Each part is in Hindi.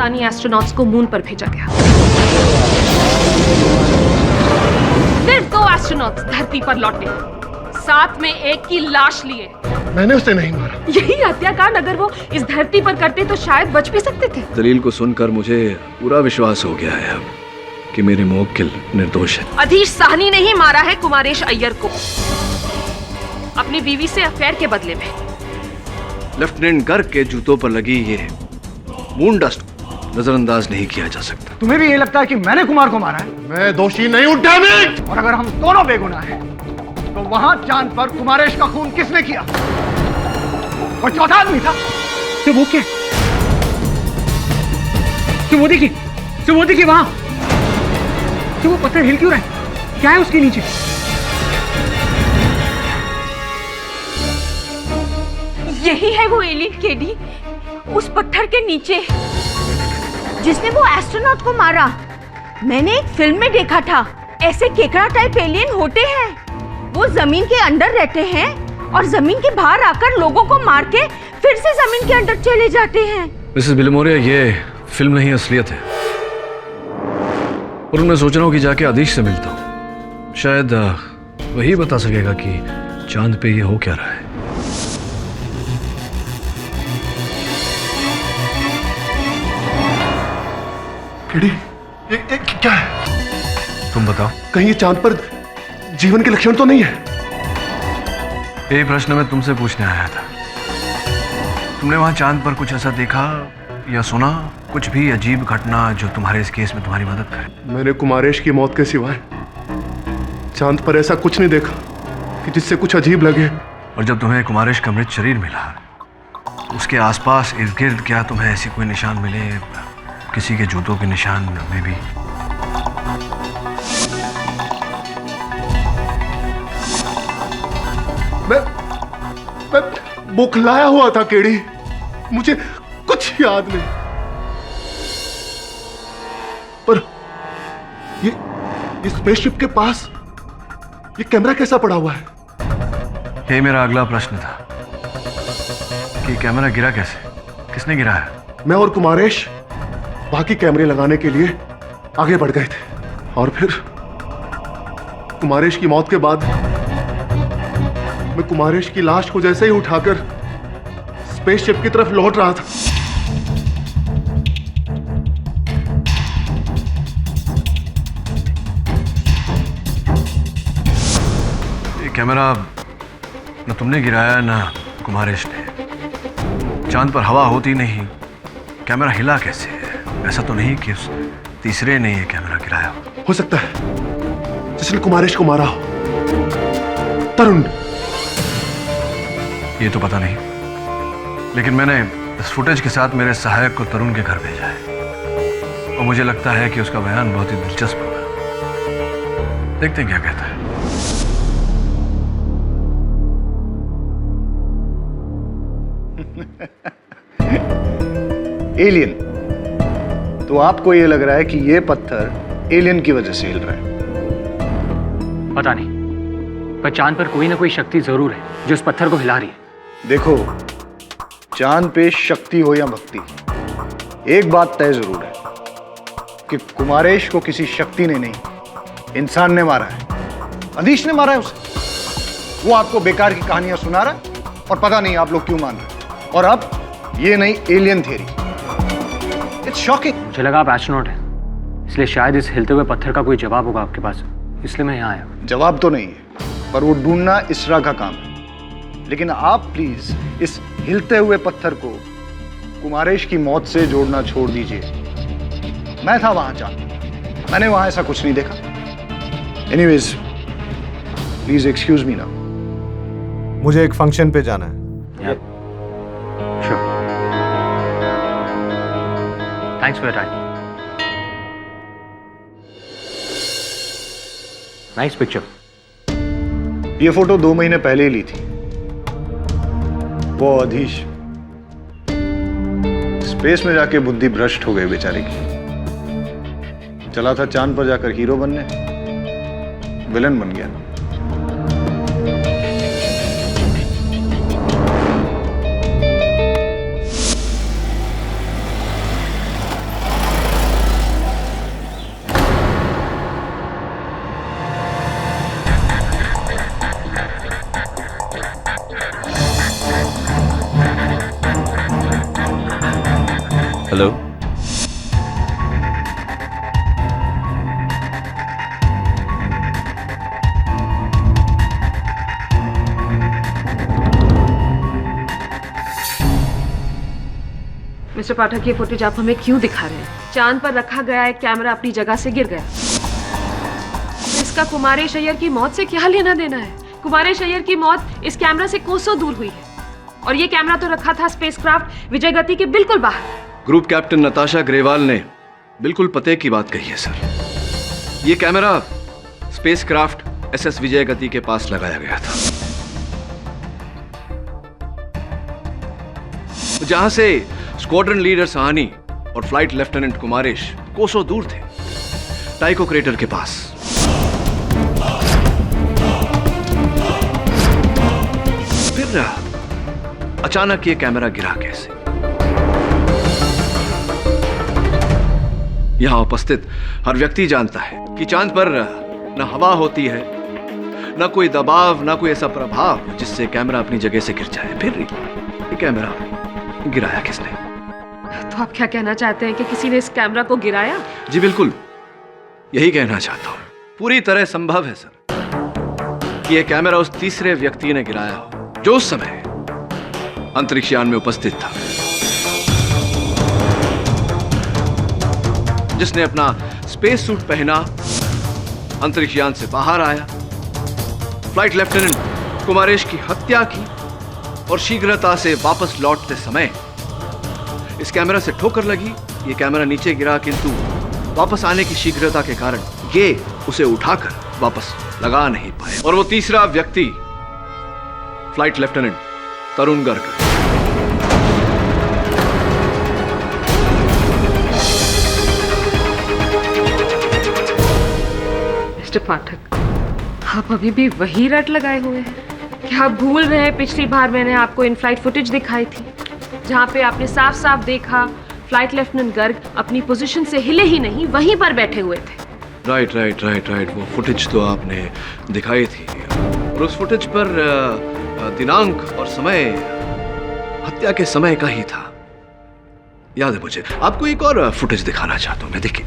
पाकिस्तानी एस्ट्रोनॉट्स को मून पर भेजा गया। सिर्फ 2 एस्ट्रोनॉट्स धरती पर लौटे, साथ में एक की लाश लिए। मैंने उसे नहीं मारा। यही हत्याकांड अगर वो इस धरती पर करते तो शायद बच भी सकते थे। दलील को सुनकर मुझे पूरा विश्वास हो गया है अब कि मेरे मुवक्किल निर्दोष है। अधीश साहनी ने ही मारा है कुमारेश अय्यर को, अपनी बीवी से अफेयर के बदले में। लेफ्टिनेंट गर्ग के जूतों पर लगी ये मून डस्ट नजरअंदाज नहीं किया जा सकता। तुम्हें भी ये लगता है कि मैंने कुमार को मारा है? मैं दोषी नहीं हूं, डैम इट! और अगर हम दोनों बेगुनाह हैं, तो वहां चांद पर कुमारेश का खून किसने किया? और चौथा आदमी था। तो वो क्या? तो वो देखिए वहां। तो वो पत्थर हिल क्यों रहा है? क्या है उसके नीचे? यही है वो एलियन केडी, उस पत्थर के नीचे जिसने वो एस्ट्रोनॉट को मारा। मैंने एक फिल्म में देखा था, ऐसे केकड़ा टाइप एलियन होते हैं। वो जमीन के अंदर रहते हैं और जमीन के बाहर आकर लोगों को मार के फिर से जमीन के अंदर चले जाते हैं। मिसेस बिलमोरिया, ये फिल्म नहीं असलियत है। और मैं सोच रहा हूँ कि जाके अधीश से मिलता हूँ, शायद वही बता सकेगा कि चांद पे ये हो क्या रहा है। केडी, ये क्या है? तुम बताओ। कहीं ये चांद पर जीवन के लक्षण तो नहीं है? यही प्रश्न मैं तुमसे पूछने आया था। तुमने वहां चांद पर कुछ ऐसा देखा या सुना, कुछ भी अजीब घटना जो तुम्हारे इस केस में तुम्हारी मदद करे? मैंने कुमारेश की मौत के सिवाय चांद पर ऐसा कुछ नहीं देखा कि जिससे कुछ अजीब लगे। और जब तुम्हें कुमारेश का मृत शरीर मिला, उसके आसपास इर्द गिर्द क्या तुम्हें ऐसे कोई निशान मिले, किसी के जूतों के निशान में भी? मैं बुखलाया हुआ था केडी, मुझे कुछ याद नहीं। पर ये स्पेसशिप के पास ये कैमरा कैसा पड़ा हुआ है? यही मेरा अगला प्रश्न था कि कैमरा गिरा कैसे, किसने गिराया? मैं और कुमारेश बाकी कैमरे लगाने के लिए आगे बढ़ गए थे और फिर कुमारेश की मौत के बाद मैं कुमारेश की लाश को जैसे ही उठाकर स्पेसशिप की तरफ लौट रहा था, ये कैमरा न तुमने गिराया न कुमारेश ने। चांद पर हवा होती नहीं, कैमरा हिला कैसे? ऐसा तो नहीं कि उस तीसरे ने ये कैमरा गिराया हो सकता है जिसने कुमारेश को मारा हो। तरुण। ये तो पता नहीं, लेकिन मैंने इस फुटेज के साथ मेरे सहायक को तरुण के घर भेजा है और मुझे लगता है कि उसका बयान बहुत ही दिलचस्प होगा। देखते हैं क्या कहता है। एलियन? तो आपको ये लग रहा है कि ये पत्थर एलियन की वजह से हिल रहा है? पता नहीं, पर चांद पर कोई ना कोई शक्ति जरूर है जो उस पत्थर को हिला रही है। देखो, चांद पे शक्ति हो या भक्ति, एक बात तय जरूर है कि कुमारेश को किसी शक्ति ने नहीं, इंसान ने मारा है। अधीश ने मारा है उसे। वो आपको बेकार की कहानियां सुना रहा है और पता नहीं आप लोग क्यों मान रहे हैं। और अब ये नई एलियन थ्योरी, इट्स शॉकिंग। मुझे लगा आप एस्ट्रोनॉट हैं, इसलिए शायद इस हिलते हुए पत्थर का कोई जवाब होगा आपके पास, इसलिए मैं यहाँ आया। जवाब तो नहीं है, पर वो ढूंढना इसरा का काम है। लेकिन आप प्लीज इस हिलते हुए पत्थर को कुमारेश की मौत से जोड़ना छोड़ दीजिए। मैं था वहां चांद, मैंने वहां ऐसा कुछ नहीं देखा। Anyways, please excuse me now. मुझे एक फंक्शन पे जाना है। Sure. Thanks for your time. Nice picture. ये फोटो 2 महीने पहले ही ली थी। वो अधीश स्पेस में जाके बुद्धि भ्रष्ट हो गई बेचारे की। चला था चांद पर जाकर हीरो बनने, विलन बन गया। हेलो। मिस्टर पाठक, ये फुटेज आप हमें क्यों दिखा रहे हैं? चांद पर रखा गया एक कैमरा अपनी जगह से गिर गया। इसका कुमारेश अय्यर की मौत से क्या लेना देना है? कुमारेश अय्यर की मौत इस कैमरा से कोसों दूर हुई है और ये कैमरा तो रखा था स्पेसक्राफ्ट विजय गति के बिल्कुल बाहर। ग्रुप कैप्टन नताशा ग्रेवाल ने बिल्कुल पते की बात कही है सर। ये camera spacecraft SS Vijay Gati के पास लगाया गया था, जहां से स्क्वाड्रन लीडर सहानी और फ्लाइट लेफ्टिनेंट कुमारेश कोसों दूर थे, टाइको क्रेटर के पास। फिर अचानक ये कैमरा गिरा कैसे? यहां उपस्थित हर व्यक्ति जानता है कि चांद पर न हवा होती है, न कोई दबाव, न कोई ऐसा प्रभाव जिससे कैमरा अपनी जगह से गिर जाए। फिर ये कैमरा गिराया किसने? तो आप क्या कहना चाहते हैं कि किसी ने इस कैमरा को गिराया? जी बिल्कुल, यही कहना चाहता हूं। पूरी तरह संभव है सर कि यह कैमरा उस तीसरे व्यक्ति ने गिराया हो जो उस समय अंतरिक्ष यान में उपस्थित था, जिसने अपना स्पेस सूट पहना, अंतरिक्ष यान से बाहर आया, फ्लाइट लेफ्टिनेंट कुमारेश की हत्या की और शीघ्रता से वापस लौटते समय इस कैमरा से ठोकर लगी। ये कैमरा नीचे गिरा, किंतु वापस आने की शीघ्रता के कारण ये उसे उठाकर वापस लगा नहीं पाए। और वो तीसरा व्यक्ति फ्लाइट लेफ्टिनेंट तरुण गर्ग। मिस्टर पाठक, आप अभी भी वही रट लगाए हुए हैं? क्या आप भूल रहे हैं पिछली बार मैंने आपको इन फ्लाइट फुटेज दिखाई थी, जहां पे आपने साफ साफ देखा फ्लाइट लेफ्टिनेंट गर्ग अपनी पोजीशन से हिले ही नहीं, वहीं पर बैठे हुए थे। राइट। वो फुटेज तो आपने दिखाई थी और उस फुटेज पर दिनांक और समय हत्या के समय का ही था, याद है मुझे। आपको एक और फुटेज दिखाना चाहता हूं मैं, देखिए।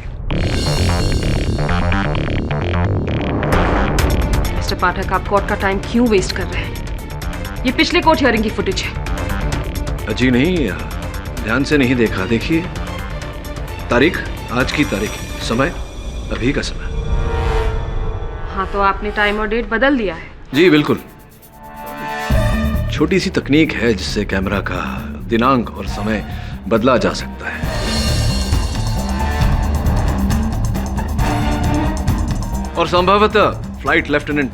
मिस्टर पाठक, आप कोर्ट का टाइम क्यों वेस्ट कर रहे हैं? ये पिछले कोर्ट हियरिंग की फुटेज है। जी नहीं, ध्यान से नहीं देखा। देखिए तारीख, आज की तारीख, समय अभी का समय। हाँ, तो आपने टाइम और डेट बदल दिया है। जी बिल्कुल, छोटी सी तकनीक है जिससे कैमरा का दिनांक और समय बदला जा सकता है। और संभवतः फ्लाइट लेफ्टिनेंट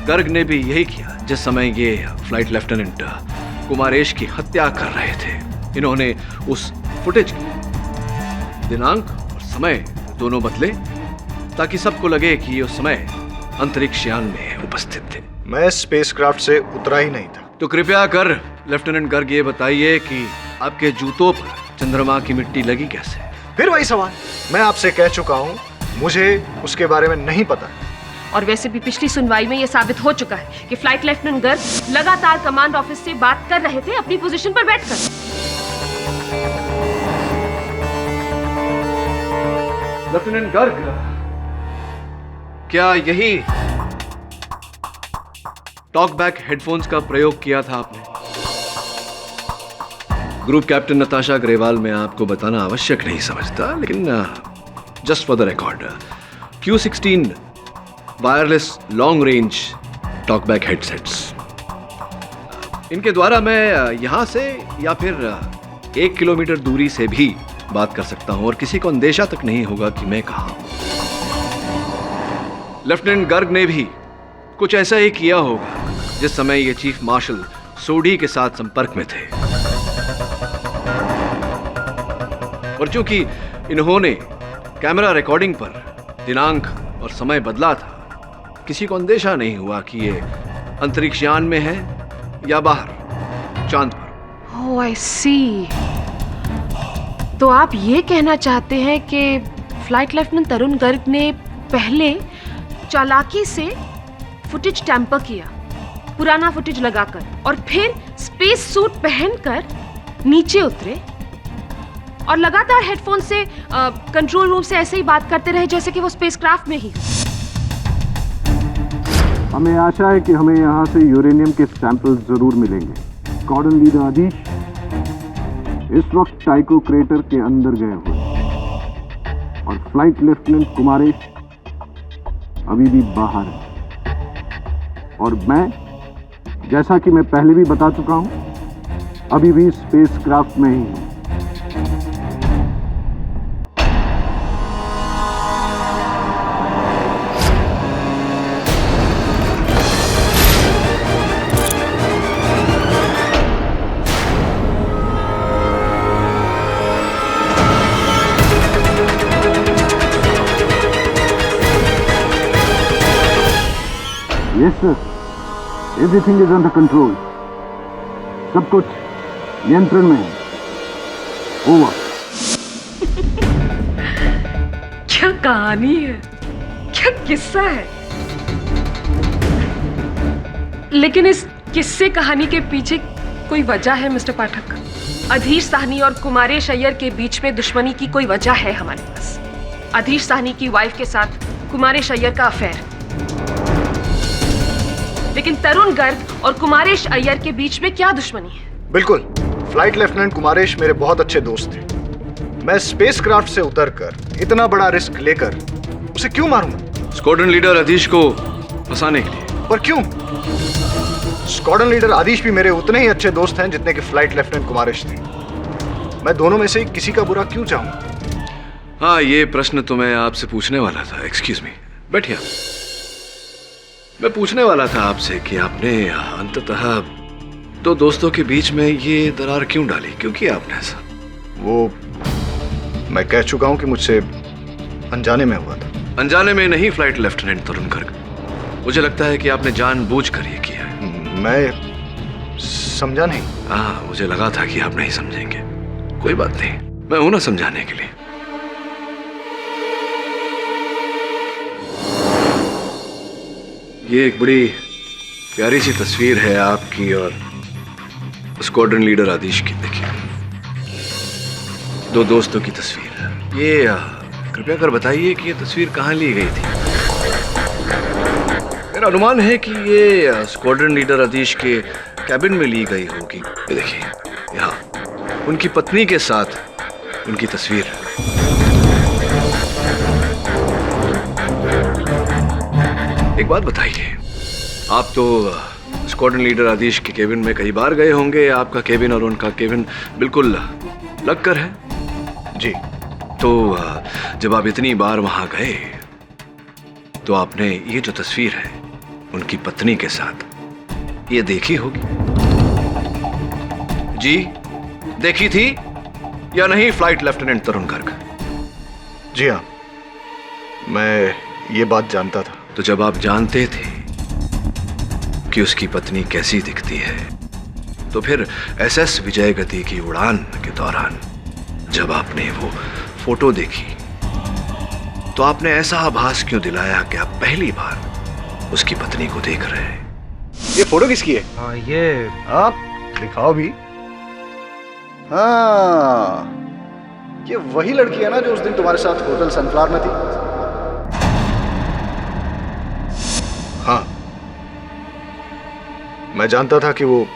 गर्ग ने भी यही किया जिस समय ये फ्लाइट लेफ्टिनेंट कुमारेश की हत्या कर रहे थे। इन्होंने उस फुटेज की दिनांक और समय दोनों बदले ताकि सबको लगे कि ये उस समय अंतरिक्ष यान में उपस्थित थे। मैं स्पेसक्राफ्ट से उतरा ही नहीं था। तो कृपया कर लेफ्टिनेंट गर्ग ये बताइए कि आपके जूतों पर चंद्रमा की मिट्टी लगी कैसे? फिर वही सवाल, मैं आपसे कह चुका हूँ मुझे उसके बारे में नहीं पता। और वैसे भी पिछली सुनवाई में यह साबित हो चुका है कि फ्लाइट लेफ्टिनेंट गर्ग लगातार कमांड ऑफिस से बात कर रहे थे अपनी पोजीशन पर बैठकर। लेफ्टिनेंट गर्ग, क्या यही टॉकबैक हेडफोन्स का प्रयोग किया था आपने? ग्रुप कैप्टन नताशा ग्रेवाल, मैं आपको बताना आवश्यक नहीं समझता, लेकिन just for the record, Q16 wireless long range talkback headsets, इनके द्वारा मैं यहां से या फिर 1 किलोमीटर दूरी से भी बात कर सकता हूं और किसी को अंदेशा तक नहीं होगा कि मैं कहां हूं। लेफ्टिनेंट गर्ग ने भी कुछ ऐसा ही किया होगा जिस समय ये चीफ मार्शल सोडी के साथ संपर्क में थे। और चूंकि इन्होंने कैमरा रिकॉर्डिंग पर दिनांक और समय बदला था, किसी को अंदेशा नहीं हुआ कि ये अंतरिक्ष यान में है या बाहर चांद पर। ओह, आई सी। तो आप ये कहना चाहते हैं कि फ्लाइट लेफ्टिनेंट तरुण गर्ग ने पहले चालाकी से फुटेज टैंपर किया, पुराना फुटेज लगाकर, और फिर स्पेस सूट पहनकर नीचे उतरे और लगातार हेडफोन से कंट्रोल रूम से ऐसे ही बात करते रहे जैसे कि वो स्पेसक्राफ्ट में ही। हमें आशा है कि हमें यहाँ से यूरेनियम के सैंपल जरूर मिलेंगे। स्क्वाड्रन लीडर आदिश इस वक्त टाइको क्रेटर के अंदर गए हुए और फ्लाइट लेफ्टिनेंट कुमारेश अभी भी बाहर है। और मैं, जैसा कि मैं पहले भी बता चुका हूं, अभी भी स्पेसक्राफ्ट में ही हूं। Yes, sir. Everything is under control. सब कुछ नियंत्रण में है। Over. क्या कहानी है, क्या किस्सा है। लेकिन इस किस्से कहानी के पीछे कोई वजह है मिस्टर पाठक। अधीर साहनी और कुमारेश अय्यर के बीच में दुश्मनी की कोई वजह है हमारे पास। अधीर साहनी की वाइफ के साथ कुमारेश अय्यर का अफेयर, लेकिन तरुण गर्ग और कुमारेश अय्यर के बीच में क्या दुश्मनी है? बिल्कुल, फ्लाइट लेफ्टिनेंट कुमारेश मेरे बहुत अच्छे दोस्त थे। मैं स्पेसक्राफ्ट से उतरकर इतना बड़ा रिस्क लेकर उसे क्यों मारूंगा? स्क्वाड्रन लीडर आदिश को फंसाने के लिए। पर क्यों? स्क्वाड्रन लीडर आदिश भी मेरे उतने ही अच्छे दोस्त हैं जितने कि फ्लाइट लेफ्टिनेंट कुमारेश थे। मैं दोनों में से किसी का बुरा क्यों चाहूंगा? हाँ, ये प्रश्न तो मैं आपसे पूछने वाला था। एक्सक्यूज मी, बैठिए। मैं पूछने वाला था आपसे कि आपने अंततः दो दोस्तों के बीच में ये दरार क्यों डाली, क्यों किया आपने ऐसा? वो मैं कह चुका हूं कि मुझसे अनजाने में हुआ था। अनजाने में नहीं फ्लाइट लेफ्टिनेंट तरुण गर्ग, मुझे लगता है कि आपने जानबूझकर ये किया है। मैं समझा नहीं। हाँ, मुझे लगा था कि आप नहीं समझेंगे। कोई बात नहीं, मैं हूं ना समझाने के लिए। ये एक बड़ी प्यारी सी तस्वीर है आपकी और स्क्वाड्रन लीडर आदिश की। देखिए, दो दोस्तों की तस्वीर। ये कृपया कर बताइए कि ये तस्वीर कहाँ ली गई थी? मेरा अनुमान है कि ये स्क्वाड्रन लीडर आदिश के कैबिन में ली गई होगी। ये देखिए, यहाँ उनकी पत्नी के साथ उनकी तस्वीर। एक बात बताइए, आप तो स्क्वाड्रन लीडर आदिश के केबिन में कई बार गए होंगे। आपका केबिन और उनका केबिन बिल्कुल लगकर है। जी। तो जब आप इतनी बार वहां गए तो आपने ये जो तस्वीर है उनकी पत्नी के साथ, ये देखी होगी। जी, देखी थी या नहीं फ्लाइट लेफ्टिनेंट तरुण गर्ग? जी हाँ, मैं ये बात जानता था। तो जब आप जानते थे कि उसकी पत्नी कैसी दिखती है, तो फिर एसएस विजय गति की उड़ान के दौरान जब आपने वो फोटो देखी तो आपने ऐसा आभास क्यों दिलाया कि आप पहली बार उसकी पत्नी को देख रहे हैं? ये फोटो किसकी है? ये आप दिखाओ भी। हाँ, ये वही लड़की है ना जो उस दिन तुम्हारे साथ होटल सनफ्लावर में थी? हाँ, मैं जानता था कि वो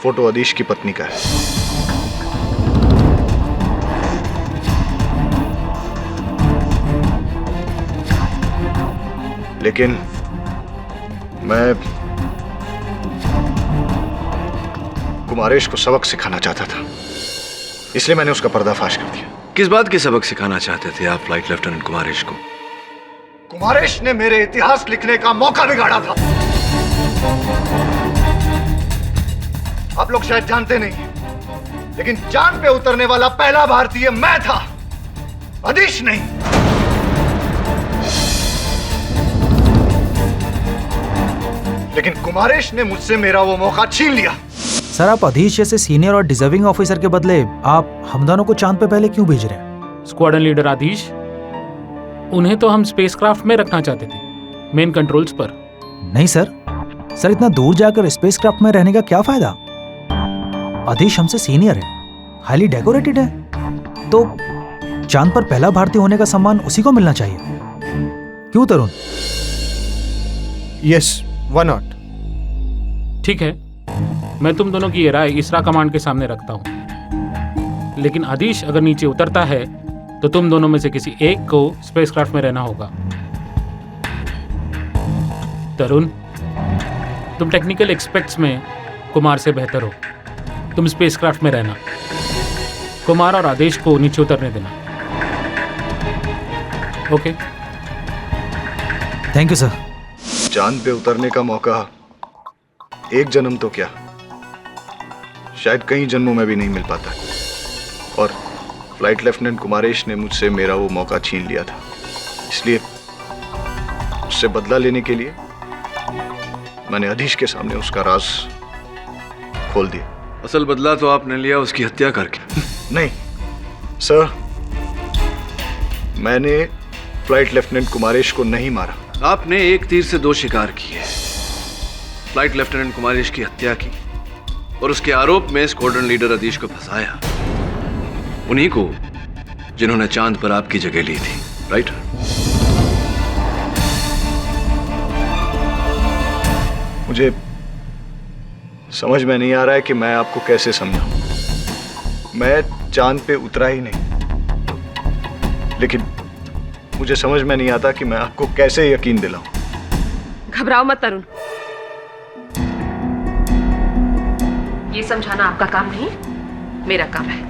फोटो आदिश की पत्नी का है। लेकिन मैं कुमारेश को सबक सिखाना चाहता था, इसलिए मैंने उसका पर्दाफाश कर दिया। किस बात के सबक सिखाना चाहते थे आप फ्लाइट लेफ्टिनेंट कुमारेश को? कुमारेश ने मेरे इतिहास लिखने का मौका बिगाड़ा था। आप लोग शायद जानते नहीं, लेकिन चांद पे उतरने वाला पहला भारतीय मैं था, आदिश नहीं। लेकिन कुमारेश ने मुझसे मेरा वो मौका छीन लिया। सर, आप अधीश जैसे सीनियर और डिजर्विंग ऑफिसर के बदले आप हम दोनों को चांद पे पहले क्यों भेज रहे हैं? स्क्वाड्रन लीडर आदिश, उन्हें तो हम स्पेसक्राफ्ट में रखना चाहते थे, मेन कंट्रोल्स पर। नहीं सर, इतना दूर जाकर स्पेसक्राफ्ट में रहने का क्या फायदा? अधीश हमसे सीनियर है, हाईली डेकोरेटेड है। तो चांद पर पहला भारतीय होने का सम्मान उसी को मिलना चाहिए, क्यों तरुण? Yes, why not? ठीक है, मैं तुम दोनों की ये राय इसरा कमांड के सामने रखता हूँ, लेकिन आदिश अगर नीचे उतरता है तो तुम दोनों में से किसी एक को स्पेसक्राफ्ट में रहना होगा। तरुण, तुम टेक्निकल एक्सपेक्ट्स में कुमार से बेहतर हो, तुम स्पेसक्राफ्ट में रहना, कुमार और आदेश को नीचे उतरने देना। Okay, thank you sir. चांद पे उतरने का मौका एक जन्म तो क्या, शायद कई जन्मों में भी नहीं मिल पाता, और फ्लाइट लेफ्टिनेंट कुमारेश ने मुझसे मेरा वो मौका छीन लिया था। इसलिए उससे बदला लेने के लिए मैंने अधीश के सामने उसका राज खोल दिया। असल बदला तो आपने लिया उसकी हत्या करके। नहीं सर, मैंने फ्लाइट लेफ्टिनेंट कुमारेश को नहीं मारा। आपने एक तीर से दो शिकार किए, फ्लाइट लेफ्टिनेंट कुमारेश की हत्या की और उसके आरोप में स्क्वाड्रन लीडर अधीश को फंसाया, उन्हीं को जिन्होंने चांद पर आपकी जगह ली थी, राइट? मुझे समझ में नहीं आ रहा है कि मैं आपको कैसे समझाऊं। मैं चांद पे उतरा ही नहीं, लेकिन मुझे समझ में नहीं आता कि मैं आपको कैसे यकीन दिलाऊं। घबराओ मत तरुण, ये समझाना आपका काम नहीं, मेरा काम है।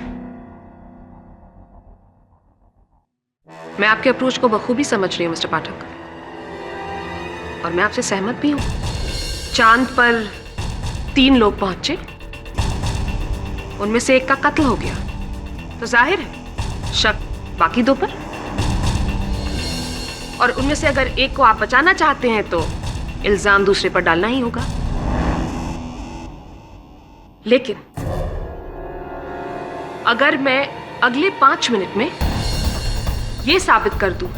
मैं आपके अप्रोच को बखूबी समझ रही हूं मिस्टर पाठक, और मैं आपसे सहमत भी हूं। चांद पर 3 लोग पहुंचे, उनमें से एक का कत्ल हो गया, तो जाहिर है शक बाकी 2 पर, और उनमें से अगर एक को आप बचाना चाहते हैं तो इल्जाम दूसरे पर डालना ही होगा। लेकिन अगर मैं अगले 5 मिनट में यह साबित कर दूं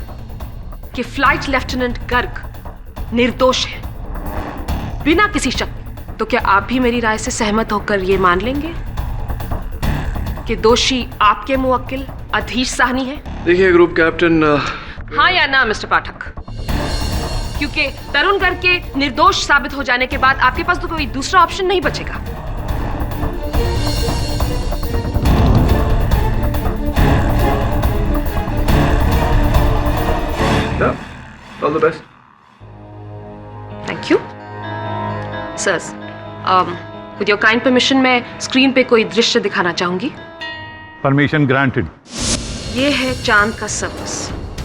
कि फ्लाइट लेफ्टिनेंट गर्ग निर्दोष है बिना किसी शक, तो क्या आप भी मेरी राय से सहमत होकर यह मान लेंगे कि दोषी आपके मुवक्किल अधीश साहनी है? देखिए ग्रुप कैप्टन, हाँ या ना मिस्टर पाठक? क्योंकि तरुण गर्ग के निर्दोष साबित हो जाने के बाद आपके पास तो कोई दूसरा ऑप्शन नहीं बचेगा। All the best. Thank you sir. With your kind permission मैं स्क्रीन पे कोई दृश्य दिखाना चाहूंगी। Permission granted. ये है चांद का सर्विस,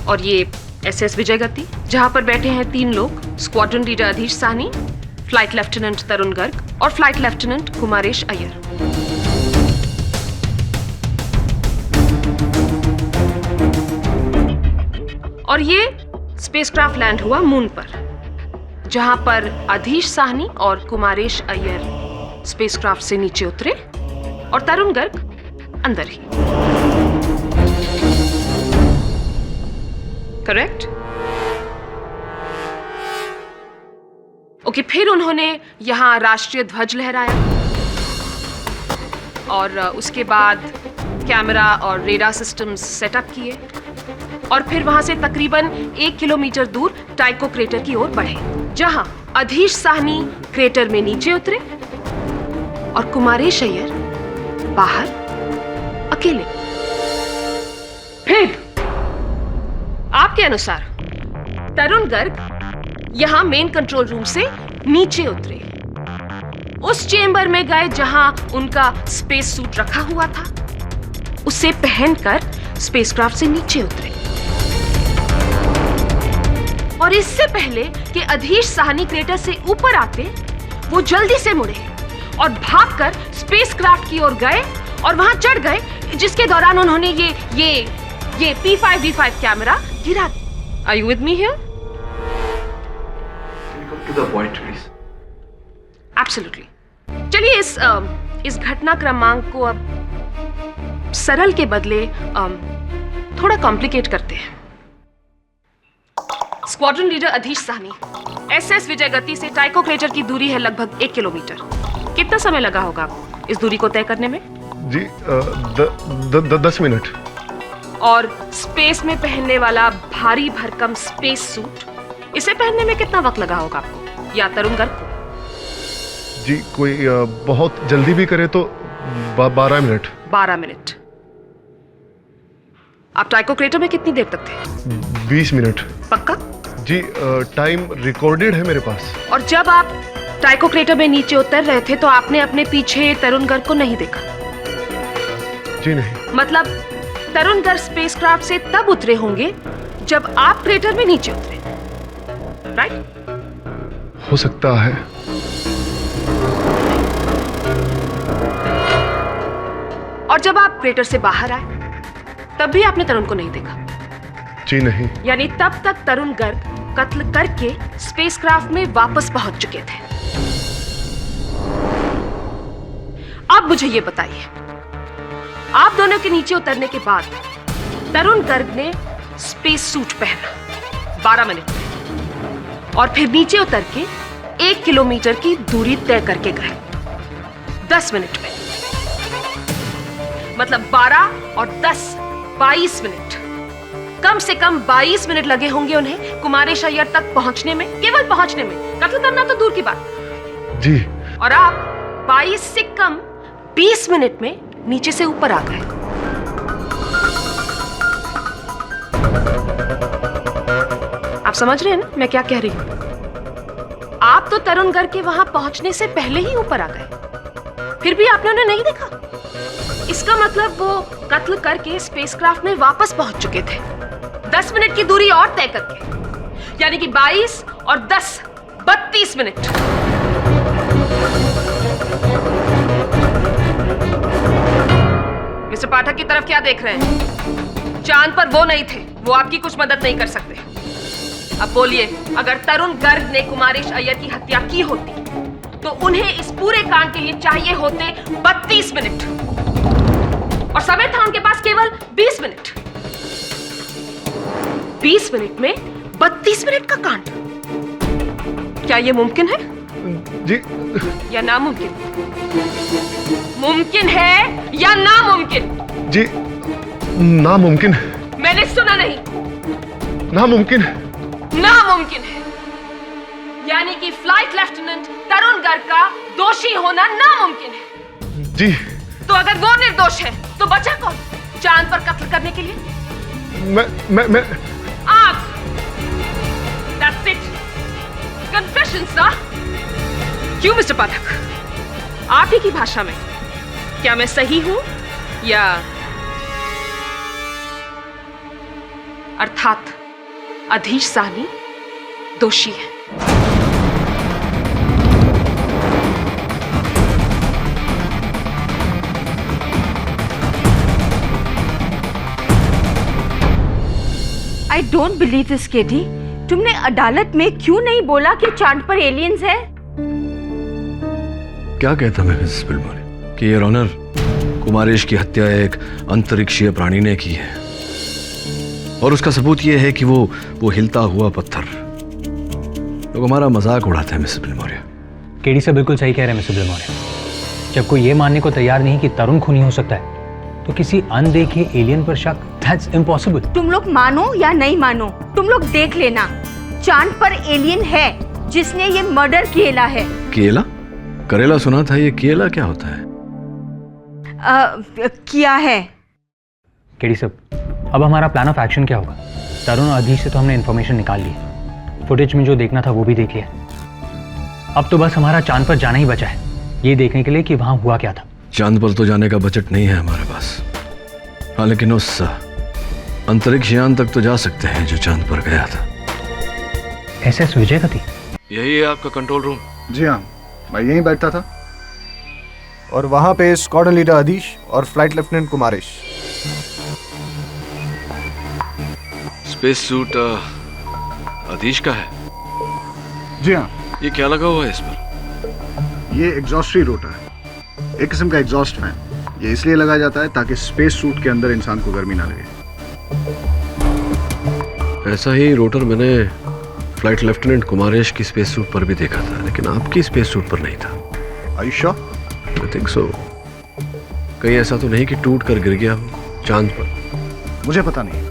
और ये SS विजय गति, जहां पर बैठे हैं 3 लोग, squadron leader अधीश Sahni, flight lieutenant तरुण गर्ग और फ्लाइट लेफ्टिनेंट कुमारेश अय्यर। और ये स्पेसक्राफ्ट लैंड हुआ मून पर, जहां पर अधीश साहनी और कुमारेश अय्यर स्पेसक्राफ्ट से नीचे उतरे और तरुण गर्ग अंदर ही। करेक्ट? ओके, फिर उन्होंने यहां राष्ट्रीय ध्वज लहराया और उसके बाद कैमरा और रेडार सिस्टम्स सेटअप किए, और फिर वहां से तकरीबन 1 किलोमीटर दूर टाइको क्रेटर की ओर बढ़े, जहां अधीश साहनी क्रेटर में नीचे उतरे और कुमारेश अय्यर बाहर अकेले। फिर आपके अनुसार तरुण गर्ग यहां मेन कंट्रोल रूम से नीचे उतरे, उस चेंबर में गए जहां उनका स्पेस सूट रखा हुआ था, उसे पहनकर स्पेसक्राफ्ट से नीचे उतरे, और इससे पहले कि अधीश साहनी क्रेटर से ऊपर आते, वो जल्दी से मुड़े और भागकर स्पेसक्राफ्ट की ओर गए और वहां चढ़ गए, जिसके दौरान उन्होंने ये P5V5 कैमरा गिरा। Are you with me here? To the point, please. Absolutely. चलिए इस घटना क्रमांक को अब सरल के बदले थोड़ा कॉम्प्लिकेट करते हैं। स्क्वाड्रन लीडर अधीश साहनी, SS विजय गति से टाइको क्रेटर की दूरी है लगभग 1 किलोमीटर। कितना समय लगा होगा इस दूरी को तय करने में? जी 10 मिनट। और स्पेस में पहनने वाला भारी भरकम स्पेस सूट, इसे पहनने में कितना वक्त लगा होगा आपको या तरुण गर्ग को? जी कोई बहुत जल्दी भी करे तो 12 मिनट। 12 मिनट। आप टाइको क्रेटर में कितनी देर तक थे? 20 मिनट। पक्का? जी टाइम रिकॉर्डेड है मेरे पास। और जब आप टाइको क्रेटर में नीचे उतर रहे थे तो आपने अपने पीछे तरुण गर्ग को नहीं देखा? जी नहीं। मतलब तरुण गर्ग स्पेसक्राफ्ट से तब उतरे होंगे जब आप क्रेटर में नीचे उतरे, राइट? हो सकता है। और जब आप क्रेटर से बाहर आए तब भी आपने तरुण को नहीं देखा? जी नहीं। यानी तब तक तरुण गर्ग कत्ल करके स्पेसक्राफ्ट में वापस पहुंच चुके थे। अब मुझे ये बताइए, आप दोनों के नीचे उतरने के बाद तरुण गर्ग ने स्पेस सूट पहना 12 मिनट में, और फिर नीचे उतर के 1 किलोमीटर की दूरी तय करके गए 10 मिनट में। मतलब 12 और 10 22 मिनट, कम से कम 22 मिनट लगे होंगे उन्हें कुमारेश अय्यर तक पहुंचने में, केवल पहुंचने में। कत्ल करना तो दूर की बात। जी। और आप 22 से कम 20 मिनट में नीचे से ऊपर आ गए। आप समझ रहे हैं ना मैं क्या कह रही हूं? आप तो तरुण गर्ग के वहां पहुंचने से पहले ही ऊपर आ गए, फिर भी आपने उन्हें नहीं देखा। इसका मतलब वो कत्ल करके स्पेसक्राफ्ट में वापस पहुंच चुके थे 10 मिनट की दूरी और तय करके, यानी कि 22 और 10 32 मिनट। मिस्टर पाठक की तरफ क्या देख रहे हैं? चांद पर वो नहीं थे, वो आपकी कुछ मदद नहीं कर सकते। अब बोलिए, अगर तरुण गर्ग ने कुमारेश अय्यर की हत्या की होती तो उन्हें इस पूरे कांड के लिए चाहिए होते 32 मिनट, और समय था उनके पास केवल 20 मिनट। 20 मिनट में 32 मिनट का कांड, क्या यह मुमकिन है? जी। या नामुमकिन? मुमकिन है या नामुमकिन? जी नामुमकिन। मैंने सुना नहीं। नामुमकिन। नामुमकिन है, यानी कि फ्लाइट लेफ्टिनेंट तरुण गर्ग का दोषी होना नामुमकिन है। जी। तो अगर वो निर्दोष है तो बचा कौन चांद पर कत्ल करने के लिए? मैं आप। That's it. Confession, sir. क्यों मिस्टर पाठक, आप ही की भाषा में क्या मैं सही हूं या? अर्थात अधीश साहनी दोषी है। आई डोंट बिलीव दिस केटी। तुमने अदालत में क्यों नहीं बोला कि चांद पर एलियंस है? क्या कहता मैं मिसेस बिलमोरी कि योर ऑनर, कुमारेश की हत्या एक अंतरिक्षीय प्राणी ने की है, और उसका सबूत यह है कि वो हिलता हुआ पत्थर। लोग हमारा मजाक उड़ाते हैं मिसेस बिलमोरी। केडी से बिल्कुल सही कह रहे हैं मिसेस बिलमोरी। जब कोई ये मानने को तैयार नहीं कि तरुण खूनी हो सकता है तो किसी अनदेखे एलियन पर शक, दैट्स इम्पॉसिबल। तुम लोग मानो या नहीं मानो, तुम लोग देख लेना, चांद पर एलियन है जिसने ये मर्डर किया है। केला? करेला सुना था, ये केला क्या होता है? किया है। केडी साहब, अब हमारा प्लान ऑफ एक्शन क्या होगा? तरुण और अधीश से तो हमने इन्फॉर्मेशन निकाल ली, फुटेज में जो देखना था वो भी देख लिया। अब तो बस हमारा चांद पर जाना ही बचा है, ये देखने के लिए कि वहां हुआ क्या था। चांद पर तो जाने का बजट नहीं है हमारे पास, हाँ, लेकिन उस अंतरिक्ष यान तक तो जा सकते हैं जो चांद पर गया था। SS विजय गति? यही है आपका कंट्रोल रूम? जी हाँ, मैं यहीं बैठता था। और वहां पे स्क्वाड्रन लीडर अधीश और flight lieutenant Kumaresh. Space suit Adhish का है? जी हाँ। ये क्या लगा हुआ है इस पर? ये एग्जॉस्ट रोटर है, एक किस्म का एग्जॉस्ट फैन। ये इसलिए लगाया जाता है ताकि स्पेस सूट के अंदर इंसान को गर्मी ना लगे। ऐसा ही रोटर मैंने फ्लाइट लेफ्टिनेंट कुमारेश की स्पेस सूट पर भी देखा था, लेकिन आपकी स्पेस सूट पर नहीं था। Are you sure? I think so. कहीं ऐसा तो नहीं कि टूट कर गिर गया हो चांद पर? मुझे पता नहीं,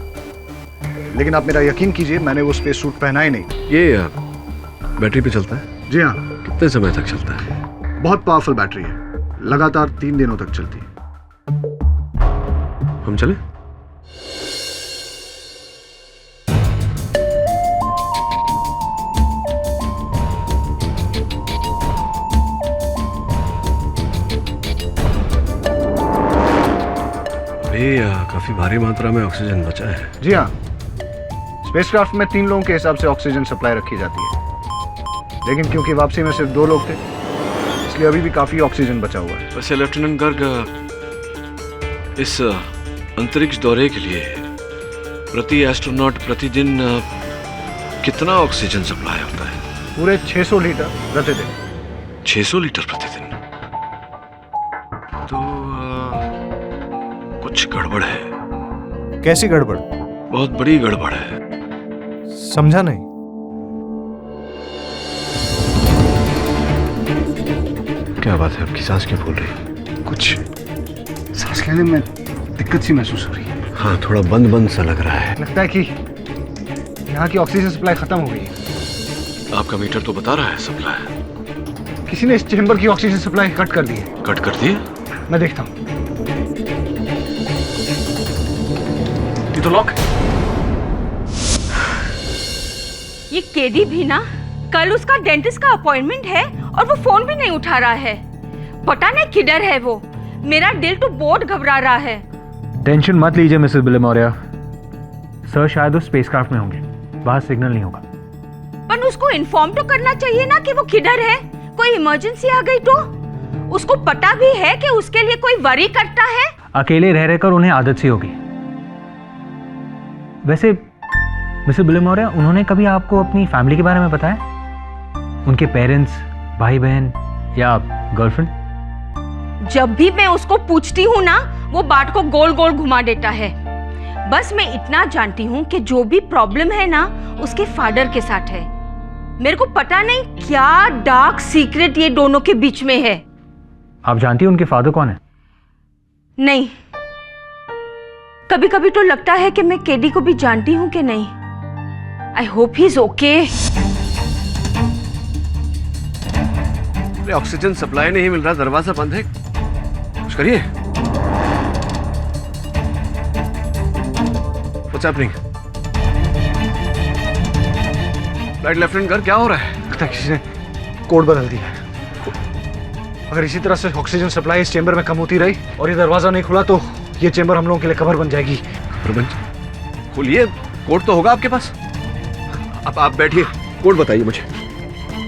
लेकिन आप मेरा यकीन कीजिए, मैंने वो स्पेस सूट पहना ही नहीं। ये बैटरी पे चलता है? जी हाँ। कितने समय तक चलता है? बहुत पावरफुल बैटरी है, लगातार 3 दिनों तक चलती है। हम चले? अभी काफी भारी मात्रा में ऑक्सीजन बचा है। जी हाँ, स्पेसक्राफ्ट में 3 लोगों के हिसाब से ऑक्सीजन सप्लाई रखी जाती है, लेकिन क्योंकि वापसी में सिर्फ 2 लोग थे, इसलिए अभी भी काफी ऑक्सीजन बचा हुआ है। वैसे लेफ्टिनेंट गर्ग, इस अंतरिक्ष दौरे के लिए प्रति एस्ट्रोनॉट प्रतिदिन कितना ऑक्सीजन सप्लाई होता है? पूरे 600 लीटर प्रतिदिन। 600 लीटर प्रतिदिन? तो कुछ गड़बड़ है। कैसी गड़बड़? बहुत बड़ी गड़बड़ है। समझा नहीं। क्या बात है, आपकी सांस क्यों फूल रही है? कुछ सांस लेने में दिक्कत सी महसूस हो रही है। हाँ, थोड़ा बंद बंद सा लग रहा है। लगता है कि यहाँ की ऑक्सीजन सप्लाई खत्म हो गई है। आपका मीटर तो बता रहा है सप्लाई। किसी ने इस चेंबर की ऑक्सीजन सप्लाई कट कर दी है। कट कर दी? मैं देखता हूँ। ये तो लॉक। ये केडी भी ना, कल उसका डेंटिस्ट का अपॉइंटमेंट है और वो फोन भी नहीं उठा रहा है। पता नहीं किधर है वो। मेरा दिल तो बहुत घबरा रहा है। टेंशन मत लीजिए मिसेस बिलेमोरिया, सर शायद उस स्पेसक्राफ्ट में होंगे, वहां सिग्नल नहीं होगा। पर उसको इन्फॉर्म तो करना चाहिए ना कि वो किधर है। कोई इमरजेंसी आ गई तो? उसको पता भी है कि उसके लिए कोई वरी करता है। अकेले रह रहकर उन्हें आदत सी होगी। वैसे मिसेस बिलेमोरिया, उन्होंने कभी आपको अपनी फैमिली के बारे में बताया? उनके पेरेंट्स, भाई बहन या गर्लफ्रेंड? जब भी मैं उसको पूछती हूँ ना, वो बात को गोल गोल घुमा देता है। बस मैं इतना जानती हूँ कि जो भी प्रॉब्लम है ना, उसके फादर के साथ है। मेरे को पता नहीं क्या डार्क सीक्रेट ये दोनों के बीच में है। आप जानती हैं उनके फादर कौन है? नहीं, कभी कभी तो लगता है कि मैं केडी को भी जानती हूँ कि नहीं। I hope he is okay. Oxygen supply नहीं मिल रहा, दरवाजा बंद है, कुछ करिए। What's happening? Flight lieutenant Garg, क्या हो रहा है? लगता है किसी ने कोड बदल दिया है। अगर इसी तरह से ऑक्सीजन सप्लाई इस चेंबर में कम होती रही और ये दरवाजा नहीं खुला तो ये चेंबर हम लोगों के लिए कबर बन जाएगी। खोलिए, कोड तो होगा आपके पास। अब आप बैठिए, कोड बताइए मुझे,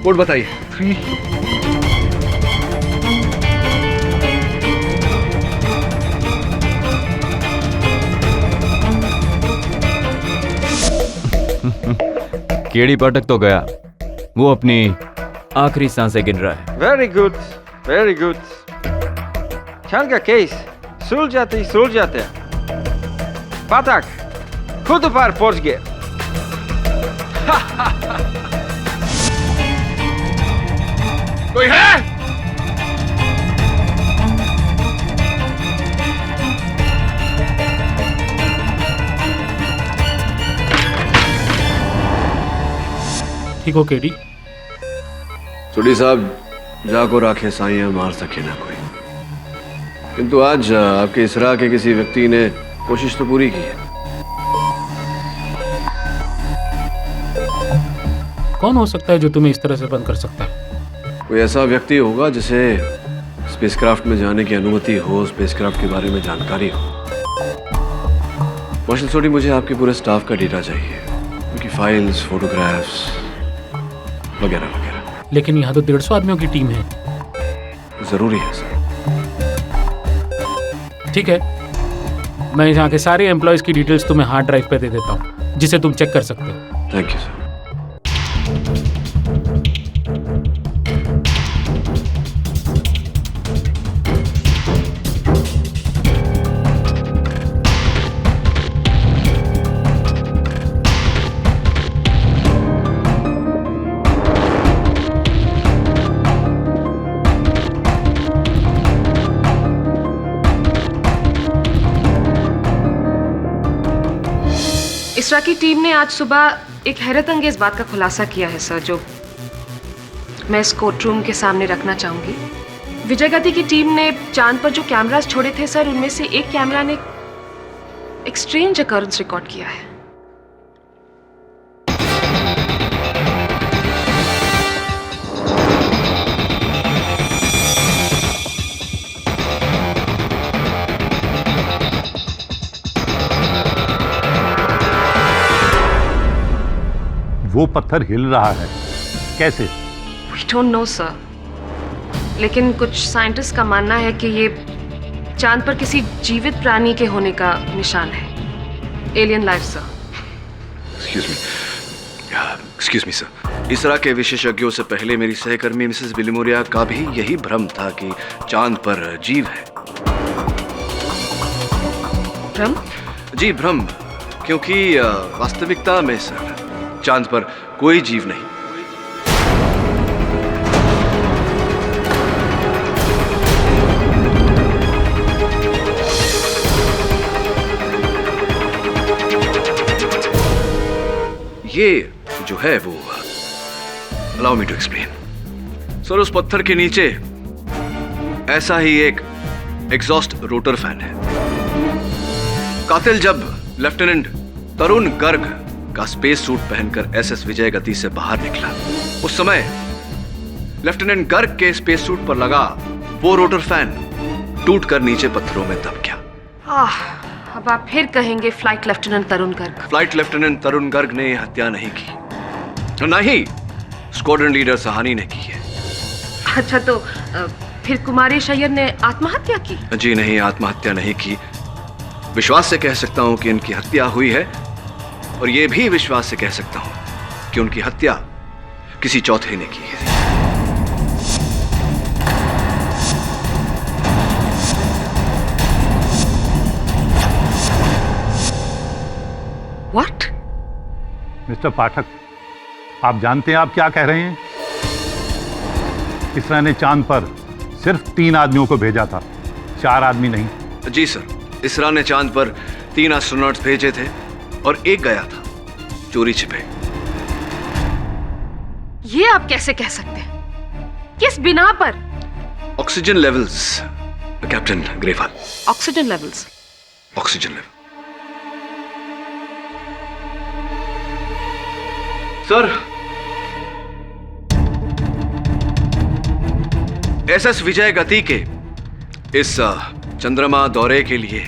कोड बताइए। 3 केडी पाठक तो गया, वो अपनी आखिरी सांसें गिन रहा है। Very good, very good. ख्याल का केस सुलझ जाते पाठक खुद पार पहुंच गए। कोई है? ठीक हो केडी? सुडी साहब, जाको राखे साइयां मार सके ना कोई। किंतु आज आपके इसरा के किसी व्यक्ति ने कोशिश तो पूरी की है। कौन हो सकता है जो तुम्हें इस तरह से बंद कर सकता है? कोई ऐसा व्यक्ति होगा जिसे स्पेसक्राफ्ट में जाने की अनुमति हो, स्पेसक्राफ्ट के बारे में जानकारी हो। मार्शल सोडी, मुझे आपके पूरे स्टाफ का डेटा चाहिए, उनकी फाइल्स, फोटोग्राफ्स वगैरह वगैरह। लेकिन यहाँ तो 150 आदमियों की टीम है। जरूरी है सर। ठीक है, मैं यहाँ के सारे एम्प्लॉयज की डिटेल्स तुम्हें हार्ड ड्राइव पे दे देता हूँ, जिसे तुम चेक कर सकते हो। Thank you sir. इसरा की टीम ने आज सुबह एक हैरत अंगेज बात का खुलासा किया है सर, जो मैं इस कोर्ट रूम के सामने रखना चाहूंगी। विजय गति की टीम ने चांद पर जो कैमरास छोड़े थे सर, उनमें से एक कैमरा ने एक स्ट्रेंज अकरेंस रिकॉर्ड किया है। वो पत्थर हिल रहा है, कैसे? We don't know sir, लेकिन कुछ साइंटिस्ट का मानना है कि ये चांद पर किसी जीवित प्राणी के होने का निशान है। Alien life sir. Excuse me sir, इसरा के विशेषज्ञों से पहले मेरी सहकर्मी मिसेस बिलिमोरिया का भी यही भ्रम था कि चांद पर जीव है। भ्रम? जी भ्रम, क्योंकि वास्तविकता में सर चांद पर कोई जीव नहीं। ये जो है वो, allow me to explain sir, उस पत्थर के नीचे ऐसा ही एक एग्जॉस्ट रोटर फैन है। कातिल जब लेफ्टिनेंट तरुण गर्ग का स्पेस सूट पहनकर एसएस विजय गति से बाहर निकला, उस समय लेफ्टिनेंट गर्ग के स्पेस सूट पर लगा वो रोटर फैन टूटकर नीचे पत्थरों में दब गया। अब आप फिर कहेंगे फ्लाइट लेफ्टिनेंट तरुण गर्ग। फ्लाइट लेफ्टिनेंट तरुण गर्ग ने हत्या नहीं की, न ही स्क्वाड्रन लीडर सहानी ने की है। अच्छा, तो फिर कुमारेश अय्यर ने आत्महत्या की? जी नहीं, आत्महत्या नहीं की। विश्वास से कह सकता हूं कि इनकी हत्या हुई है, और यह भी विश्वास से कह सकता हूं कि उनकी हत्या किसी चौथे ने की है। What? मिस्टर पाठक, आप जानते हैं आप क्या कह रहे हैं? इसरा ने चांद पर सिर्फ 3 आदमियों को भेजा था, 4 आदमी नहीं। जी सर, इसरा ने चांद पर 3 एस्ट्रोनॉट्स भेजे थे और एक गया था चोरी छिपे। ये आप कैसे कह सकते हैं? किस बिना पर? Oxygen levels captain Grewal. Oxygen levels? Oxygen level sir, SS Vijay Gati के इस चंद्रमा दौरे के लिए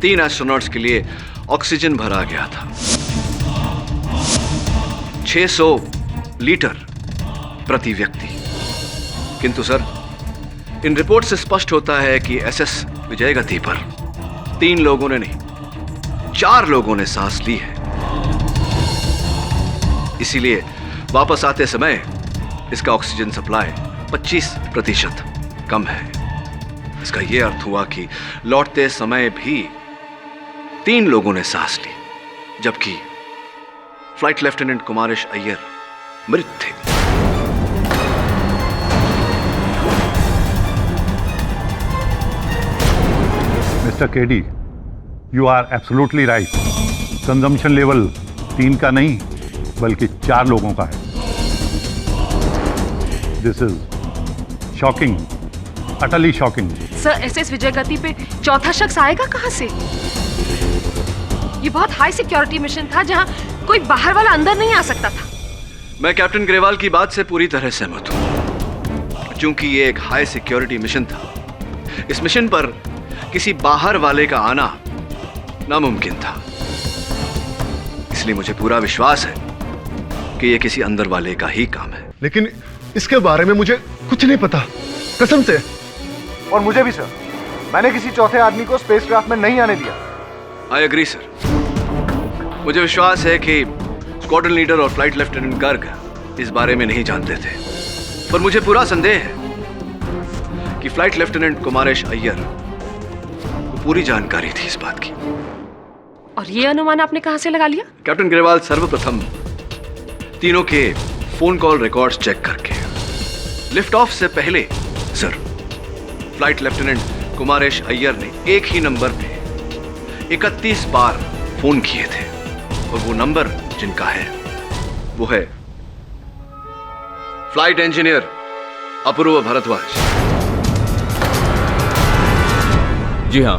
3 एस्ट्रोनॉट्स के लिए ऑक्सीजन भरा गया था। 600 लीटर प्रति व्यक्ति। किंतु सर, इन रिपोर्ट से स्पष्ट होता है कि एसएस विजय गति पर 3 लोगों ने नहीं, 4 लोगों ने सांस ली है। इसीलिए वापस आते समय इसका ऑक्सीजन सप्लाई 25% कम है। इसका यह अर्थ हुआ कि लौटते समय भी 3 लोगों ने सांस ली, जबकि फ्लाइट लेफ्टिनेंट कुमारेश अय्यर मृत थे। Mister KD, you are absolutely right. Consumption level 3 का नहीं बल्कि 4 लोगों का है। This is shocking, utterly shocking. Sir, SS Vijay Gati पे चौथा शख्स आएगा कहां से? ये बहुत हाई सिक्योरिटी मिशन था जहां कोई बाहर वाला अंदर नहीं आ सकता था। मैं कैप्टन ग्रेवाल की बात से पूरी तरह सहमत हूं। चूंकि ये एक हाई सिक्योरिटी मिशन था, इस मिशन पर किसी बाहर वाले का आना नामुमकिन था। इसलिए मुझे पूरा विश्वास है कि ये किसी अंदर वाले का ही काम है। लेकिन इसके बारे में मुझे कुछ नहीं पता, कसम से। और मुझे भी सर, मैंने किसी चौथे आदमी को स्पेसक्राफ्ट में नहीं आने दिया। I agree sir. मुझे विश्वास है कि स्क्वाड्रन लीडर और फ्लाइट लेफ्टिनेंट गर्ग इस बारे में नहीं जानते थे, पर मुझे पूरा संदेह है कि फ्लाइट लेफ्टिनेंट कुमारेश अय्यर को पूरी जानकारी थी इस बात की। और ये अनुमान आपने कहां से लगा लिया? कैप्टन ग्रेवाल, सर्वप्रथम तीनों के फोन कॉल रिकॉर्ड्स चेक करके लिफ्ट ऑफ से पहले sir, flight lieutenant Kumaresh Iyer ने एक ही नंबर पे 31 बार फोन किए थे। और वो नंबर जिनका है वो है फ्लाइट इंजीनियर अपूर्व भारद्वाज। जी हाँ,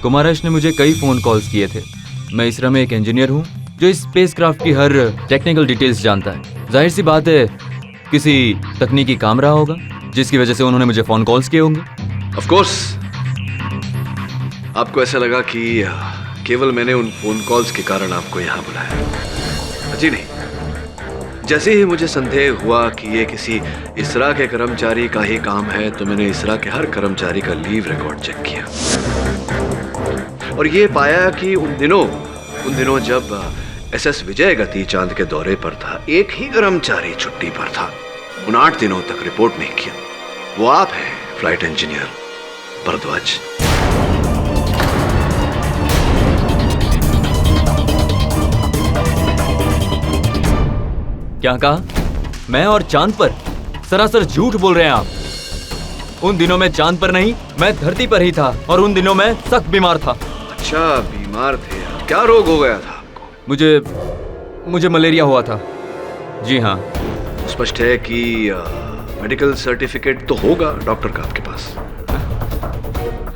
कुमारेश ने मुझे कई फोन कॉल्स किए थे। मैं इसरा में एक इंजीनियर हूँ जो इस स्पेसक्राफ्ट की हर टेक्निकल डिटेल्स जानता है। जाहिर सी बात है किसी तकनीकी काम रहा होगा जिसकी वजह से उन्होंने मुझे फोन कॉल्स किए होंगे। ऑफ कोर्स आपको ऐसा लगा कि केवल मैंने उन फोन कॉल्स के कारण आपको यहाँ बुलाया। जी नहीं, जैसे ही मुझे संदेह हुआ कि ये किसी इसरा के कर्मचारी का ही काम है तो मैंने इसरा के हर कर्मचारी का लीव रिकॉर्ड चेक किया और ये पाया कि उन दिनों जब एसएस विजय गति चांद के दौरे पर था, एक ही कर्मचारी छुट्टी पर था। उन 8 दिनों तक रिपोर्ट नहीं किया। वो आप हैं फ्लाइट इंजीनियर भारद्वाज। क्या कहा? मैं और चांद पर? सरासर झूठ बोल रहे हैं आप। उन दिनों में चांद पर नहीं, मैं धरती पर ही था और उन दिनों में सख्त बीमार था। अच्छा, बीमार थे? क्या रोग हो गया था? मुझे मलेरिया हुआ था। जी हाँ। स्पष्ट है कि मेडिकल सर्टिफिकेट तो होगा डॉक्टर का आपके पास।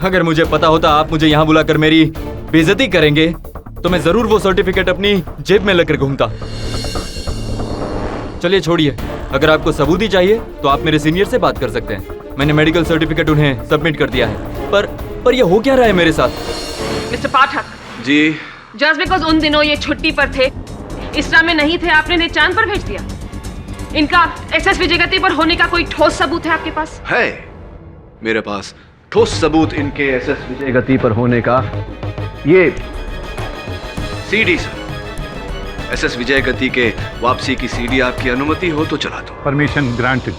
अगर मुझे पता होता आप मुझे यहाँ बुलाकर मेरी बेइज्जती करेंगे तो मैं जरूर वो सर्टिफिकेट अपनी जेब में लेकर घूमता। चलिए छोड़िए, अगर आपको सबूत ही चाहिए तो आप मेरे सीनियर से बात कर सकते हैं। मैंने मेडिकल सर्टिफिकेट उन्हें सबमिट कर दिया है। पर ये हो क्या रहा है मेरे साथ? Mister Pathak ji, just because उन दिनों ये छुट्टी पर थे, इसरा में नहीं थे, आपने इन्हें चांद पर भेज दिया। इनका एसएस विजय गति पर होने का कोई ठोस सबूत है आपके पास? है मेरे पास ठोस सबूत इनके एसएस विजय गति पर होने का। ये CD sir, SS Vijay Gati के वापसी की सीडी आपकी अनुमति हो तो चला दो। Permission granted.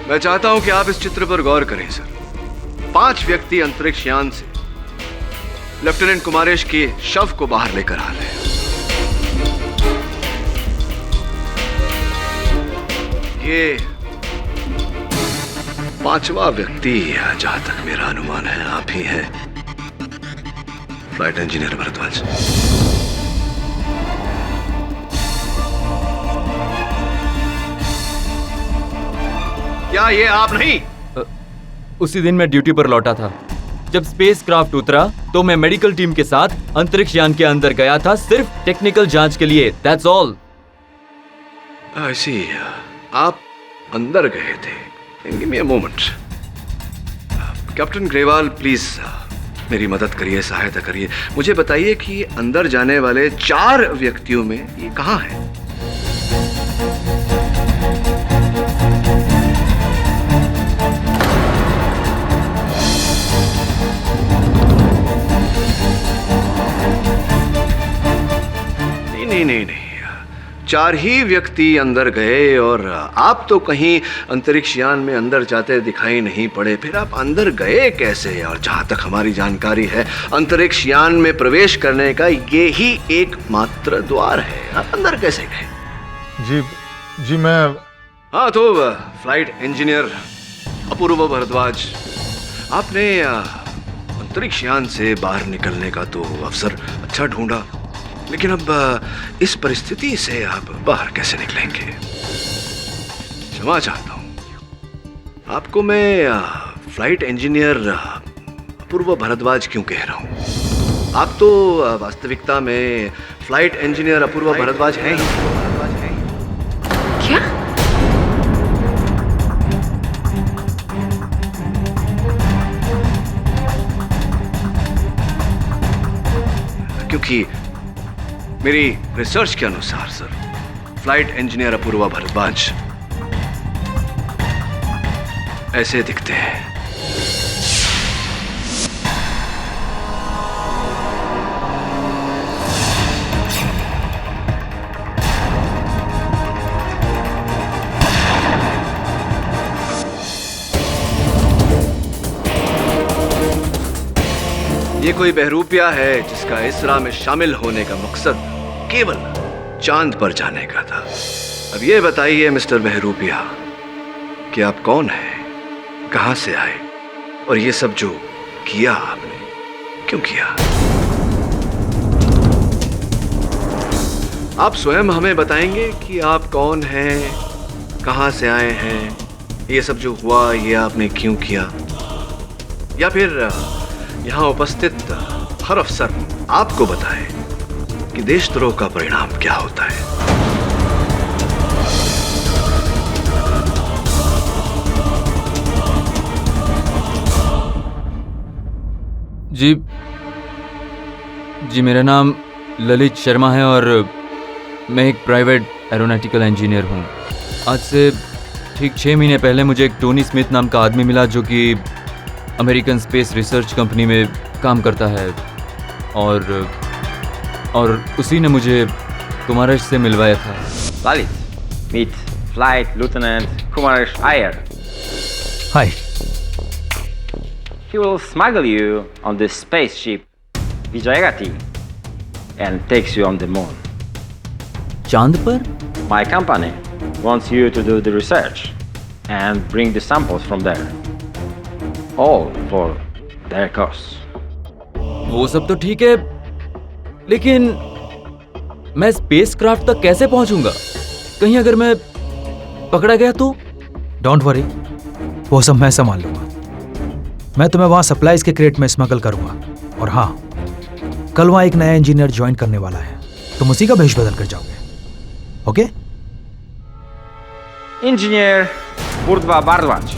मैं चाहता हूं कि आप इस चित्र पर गौर करें सर। 5 व्यक्ति अंतरिक्ष यान से लेफ्टिनेंट कुमारेश के शव को बाहर लेकर आ रहे हैं। ये 5वां व्यक्ति, जहां तक मेरा अनुमान है, आप ही हैं फ्लाइट इंजीनियर भारद्वाज। क्या ये आप नहीं? उसी दिन मैं ड्यूटी पर लौटा था। जब स्पेसक्राफ्ट उतरा तो मैं मेडिकल टीम के साथ अंतरिक्ष यान के अंदर गया था, सिर्फ टेक्निकल जांच के लिए। That's all. I see. आप अंदर गए थे। Give me a moment. Captain Grewal, please मेरी मदद करिए, सहायता करिए। मुझे बताइए कि अंदर जाने वाले 4 व्यक्तियों में ये कहाँ है? नहीं, 4 ही व्यक्ति अंदर गए और आप तो कहीं अंतरिक्ष यान में अंदर जाते दिखाई नहीं पड़े। फिर आप अंदर गए कैसे? और जहां तक हमारी जानकारी है, अंतरिक्ष यान में प्रवेश करने का ये ही एकमात्र द्वार है। आप अंदर कैसे गए? जी मैं। हाँ, तो फ्लाइट इंजीनियर अपूर्व भारद्वाज, आपने अंतरिक्ष यान से बाहर निकलने का तो अवसर अच्छा ढूंढा, लेकिन अब इस परिस्थिति से आप बाहर कैसे निकलेंगे? क्षमा चाहता हूं, आपको मैं फ्लाइट इंजीनियर अपूर्व भारद्वाज क्यों कह रहा हूं? आप तो वास्तविकता में फ्लाइट इंजीनियर अपूर्व भारद्वाज हैं ही। क्या? क्योंकि मेरी रिसर्च के अनुसार सर, फ्लाइट इंजीनियर अपूर्व भारद्वाज ऐसे दिखते हैं। ये कोई बहरूपिया है जिसका इसरा में शामिल होने का मकसद केवल चांद पर जाने का था। अब ये बताइए मिस्टर बहरूपिया कि आप कौन हैं, कहां से आए, और ये सब जो किया आपने क्यों किया? आप स्वयं हमें बताएंगे कि आप कौन हैं, कहां से आए हैं, ये सब जो हुआ ये आपने क्यों किया, या फिर यहां उपस्थित हर अफसर आपको बताए कि देशद्रोह का परिणाम क्या होता है। जी मेरा नाम ललित शर्मा है और मैं एक प्राइवेट एरोनॉटिकल इंजीनियर हूँ। आज से ठीक 6 महीने पहले मुझे एक टोनी स्मिथ नाम का आदमी मिला जो कि अमेरिकन स्पेस रिसर्च कंपनी में काम करता है और उसी ने मुझे कुमारेश से मिलवाया था। Lalit, meet Flight Lieutenant Kumaresh Iyer. Hi. He will smuggle you on this spaceship Vijayagati and takes you on the moon. चांद पर? My company wants you to do the research and bring the samples from there. All for their cost. वो सब तो ठीक है, लेकिन मैं स्पेसक्राफ्ट तक कैसे पहुंचूंगा? कहीं अगर मैं पकड़ा गया तो? डोंट वरी, वो सब मैं संभाल लूंगा। मैं तुम्हें वहां सप्लाईज के क्रेट में स्मगल करूंगा। और हाँ, कल वहां एक नया इंजीनियर ज्वाइन करने वाला है, तुम उसी का भेष बदल कर जाओगे। Okay? Engineer Urdhva Bardwaj.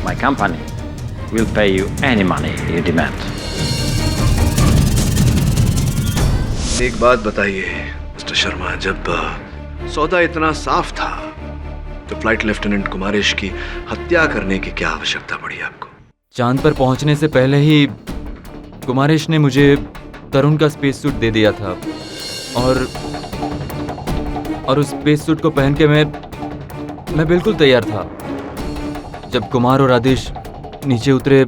My company will pay you any money you demand. एक बात बताइए मिस्टर शर्मा, जब सौदा इतना साफ था तो फ्लाइट लेफ्टिनेंट कुमारेश की हत्या करने की क्या आवश्यकता पड़ी आपको? चांद पर पहुंचने से पहले ही कुमारेश ने मुझे तरुण का स्पेस सूट दे दिया था और उस स्पेस सूट को पहन के मैं बिल्कुल तैयार था। जब कुमार और आदेश नीचे उतरे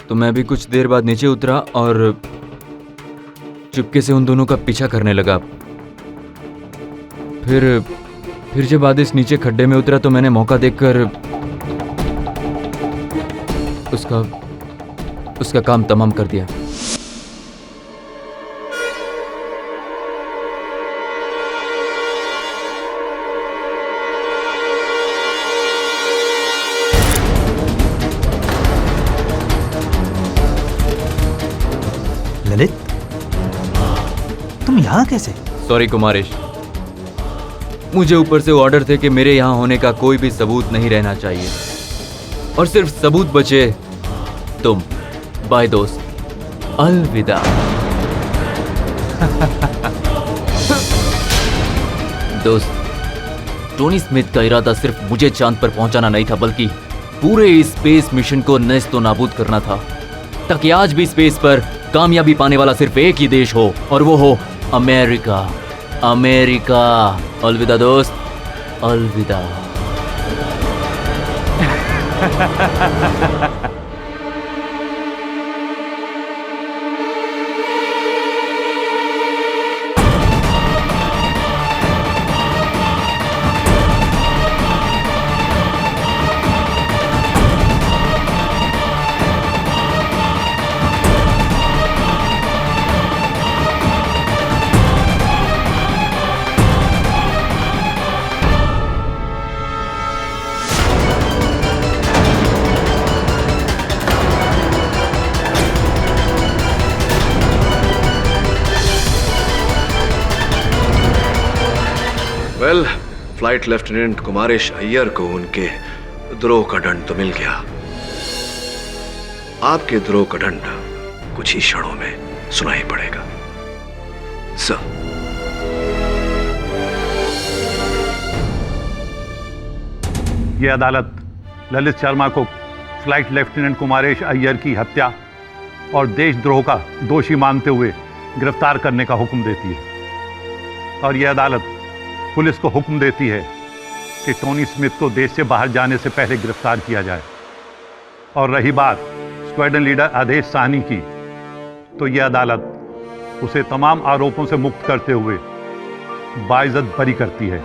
तो मैं भी कुछ देर बाद नीचे उतरा और चुपके से उन दोनों का पीछा करने लगा। फिर जब आदेश नीचे खड्डे में उतरा तो मैंने मौका देखकर उसका काम तमाम कर दिया। ललित, तुम यहाँ कैसे? सॉरी कुमारेश, मुझे ऊपर से ऑर्डर थे कि मेरे यहाँ होने का कोई भी सबूत नहीं रहना चाहिए और सिर्फ सबूत बचे तुम। बाय दोस्त, अलविदा। दोस्त, टोनी स्मिथ का इरादा सिर्फ मुझे चांद पर पहुंचाना नहीं था बल्कि पूरे इस स्पेस मिशन को नेस्तो नाबूद करना था, ताकि आज भी स्पेस पर कामयाबी पाने वाला सिर्फ एक ही देश हो और वो हो अमेरिका। अमेरिका। अलविदा दोस्त, अलविदा। Well, flight lieutenant Kumaresh Iyer को उनके द्रोह का दंड तो मिल गया। आपके द्रोह का दंड कुछ ही क्षणों में सुनाई पड़ेगा। सर, यह अदालत ललित शर्मा को फ्लाइट लेफ्टिनेंट कुमारेश अय्यर की हत्या और देशद्रोह का दोषी मानते हुए गिरफ्तार करने का हुक्म देती है और यह अदालत पुलिस को हुक्म देती है कि टोनी स्मिथ को देश से बाहर जाने से पहले गिरफ्तार किया जाए। और रही बात स्क्वाड्रन लीडर आदेश साहनी की, तो यह अदालत उसे तमाम आरोपों से मुक्त करते हुए बाइज्जत बरी करती है।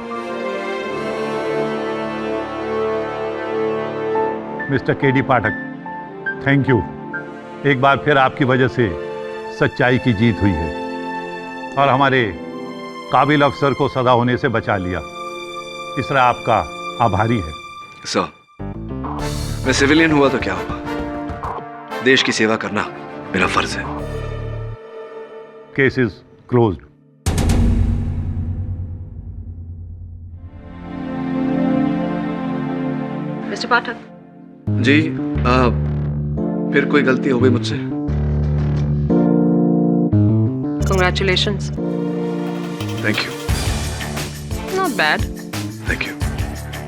Mister KD Pathak, thank you. एक बार फिर आपकी वजह से सच्चाई की जीत हुई है और हमारे काबिल अफसर को सदा होने से बचा लिया। इसरा आपका आभारी है। सर, मैं सिविलियन हुआ तो क्या हुआ, देश की सेवा करना मेरा फर्ज है। Case is closed. Mister Pathak. जी, फिर कोई गलती हो गई मुझसे? Congratulations. Thank you. Not bad. Thank you.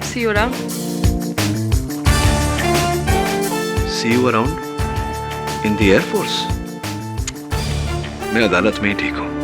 See you around. See you around in the Air Force। मैं अदालत में ही ठीक हूँ।